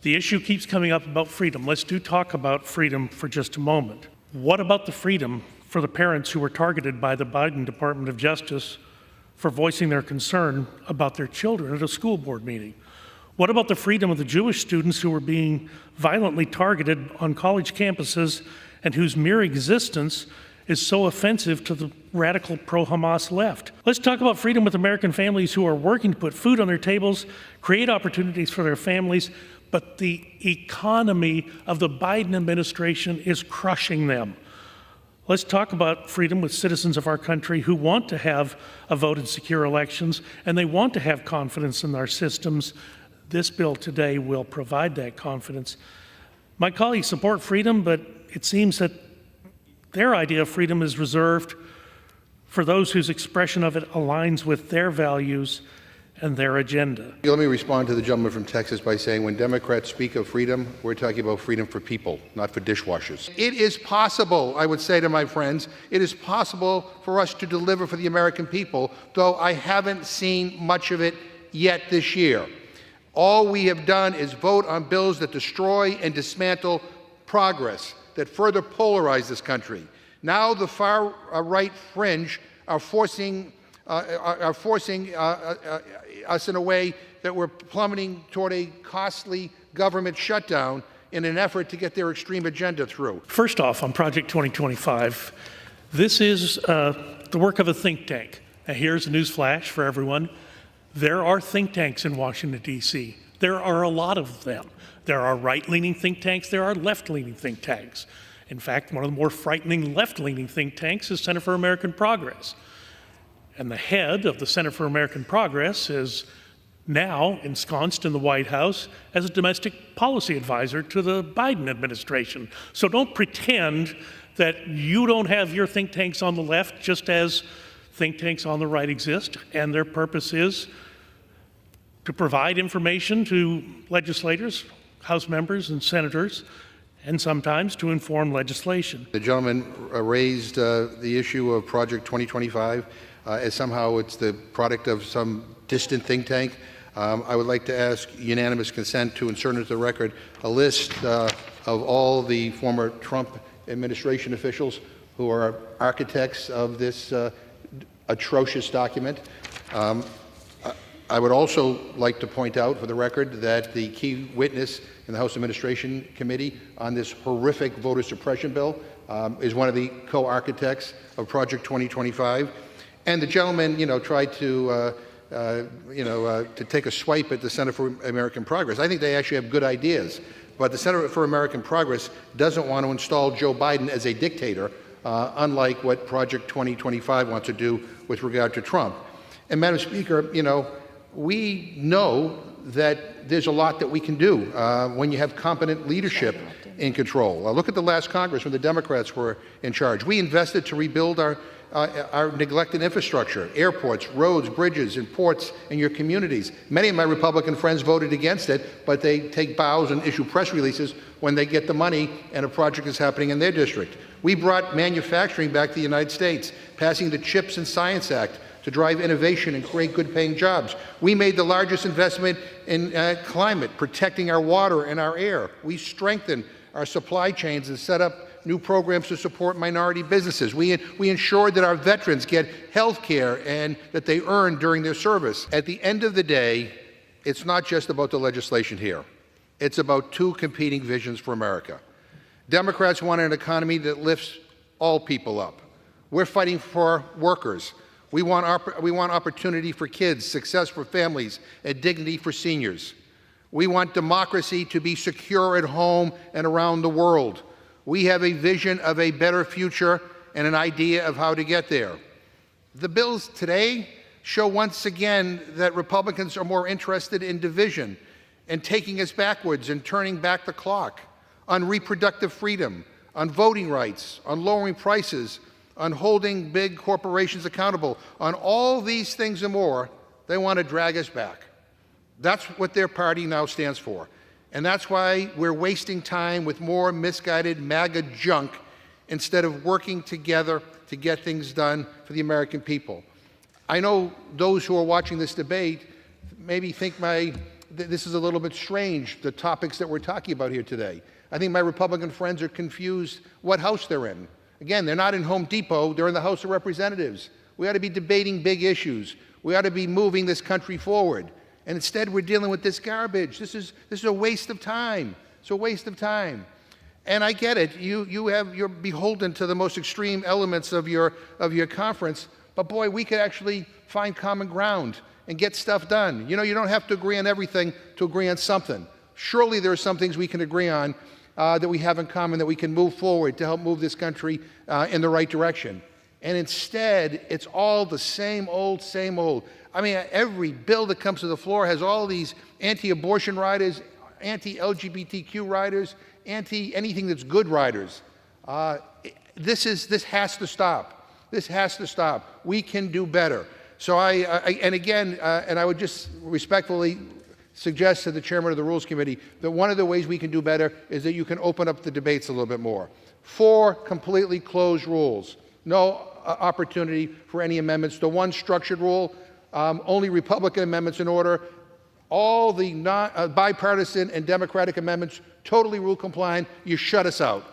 The issue keeps coming up about freedom. Let's talk about freedom for just a moment. What about the freedom for the parents who were targeted by the Biden Department of Justice for voicing their concern about their children at a school board meeting? What about the freedom of the Jewish students who were being violently targeted on college campuses and whose mere existence is so offensive to the radical pro-Hamas left? Let's talk about freedom with American families who are working to put food on their tables, create opportunities for their families, but the economy of the Biden administration is crushing them. Let's talk about freedom with citizens of our country who want to have a vote in secure elections, and they want to have confidence in our systems. This bill today will provide that confidence. My colleagues support freedom, but it seems that their idea of freedom is reserved for those whose expression of it aligns with their values and their agenda. Let me respond to the gentleman from Texas by saying when Democrats speak of freedom, we're talking about freedom for people, not for dishwashers. It is possible, I would say to my friends, it is possible for us to deliver for the American people, though I haven't seen much of it yet this year. All we have done is vote on bills that destroy and dismantle progress, that further polarize this country. Now the far right fringe are forcing us in a way that we're plummeting toward a costly government shutdown in an effort to get their extreme agenda through. First off, on Project 2025, this is the work of a think tank. Now, here's a news flash for everyone. There are think tanks in Washington, D.C. There are a lot of them. There are right-leaning think tanks. There are left-leaning think tanks. In fact, one of the more frightening left-leaning think tanks is Center for American Progress. And the head of the Center for American Progress is now ensconced in the White House as a domestic policy advisor to the Biden administration. So don't pretend that you don't have your think tanks on the left, just as think tanks on the right exist, and their purpose is to provide information to legislators, House members and senators, and sometimes to inform legislation. The gentleman raised the issue of Project 2025 as somehow it's the product of some distant think tank. I would like to ask unanimous consent to insert into the record a list of all the former Trump administration officials who are architects of this atrocious document. I would also like to point out for the record that the key witness in the House Administration Committee on this horrific voter suppression bill is one of the co-architects of Project 2025. And the gentleman, tried to take a swipe at the Center for American Progress. I think they actually have good ideas, but the Center for American Progress doesn't want to install Joe Biden as a dictator, unlike what Project 2025 wants to do with regard to Trump. And Madam Speaker, we know that there's a lot that we can do when you have competent leadership in control. Look at the last Congress when the Democrats were in charge. We invested to rebuild our neglected infrastructure, airports, roads, bridges, and ports in your communities. Many of my Republican friends voted against it, but they take bows and issue press releases when they get the money and a project is happening in their district. We brought manufacturing back to the United States, passing the CHIPS and Science Act to drive innovation and create good-paying jobs. We made the largest investment in climate, protecting our water and our air. We strengthened our supply chains and set up new programs to support minority businesses. We ensured that our veterans get health care and that they earn during their service. At the end of the day, it's not just about the legislation here. It's about two competing visions for America. Democrats want an economy that lifts all people up. We're fighting for workers. We want opportunity for kids, success for families, and dignity for seniors. We want democracy to be secure at home and around the world. We have a vision of a better future and an idea of how to get there. The bills today show once again that Republicans are more interested in division and taking us backwards and turning back the clock on reproductive freedom, on voting rights, on lowering prices, on holding big corporations accountable. On all these things and more, they want to drag us back. That's what their party now stands for. And that's why we're wasting time with more misguided MAGA junk instead of working together to get things done for the American people. I know those who are watching this debate maybe think my this is a little bit strange, the topics that we're talking about here today. I think my Republican friends are confused what House they're in. Again, they're not in Home Depot, they're in the House of Representatives. We ought to be debating big issues. We ought to be moving this country forward. And instead, we're dealing with this garbage. This is a waste of time. It's a waste of time. And I get it. You're beholden to the most extreme elements of your conference. But boy, we could actually find common ground and get stuff done. You know, you don't have to agree on everything to agree on something. Surely there are some things we can agree on that we have in common that we can move forward to help move this country in the right direction. And instead, it's all the same old, same old. I mean, every bill that comes to the floor has all these anti-abortion riders, anti-LGBTQ riders, anti-anything that's good riders. This has to stop. This has to stop. We can do better. So I would just respectfully suggest to the chairman of the Rules Committee that one of the ways we can do better is that you can open up the debates a little bit more. 4 completely closed rules. No opportunity for any amendments. The 1 structured rule, only Republican amendments in order. All the bipartisan and Democratic amendments, totally rule compliant. You shut us out.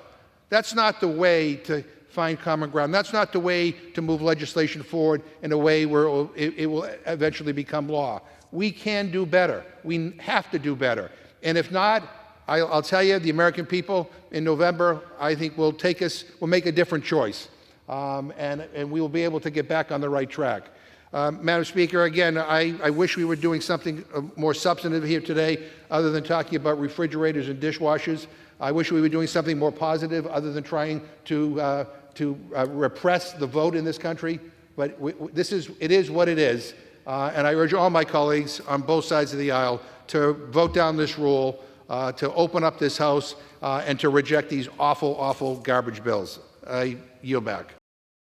That's not the way to find common ground. That's not the way to move legislation forward in a way where it will eventually become law. We can do better. We have to do better. And if not, I'll tell you, the American people in November, I think will make a different choice. And we will be able to get back on the right track. Madam Speaker, again, I wish we were doing something more substantive here today other than talking about refrigerators and dishwashers. I wish we were doing something more positive other than trying to repress the vote in this country. But it is what it is. And I urge all my colleagues on both sides of the aisle to vote down this rule, to open up this House, and to reject these awful, awful garbage bills. I yield back.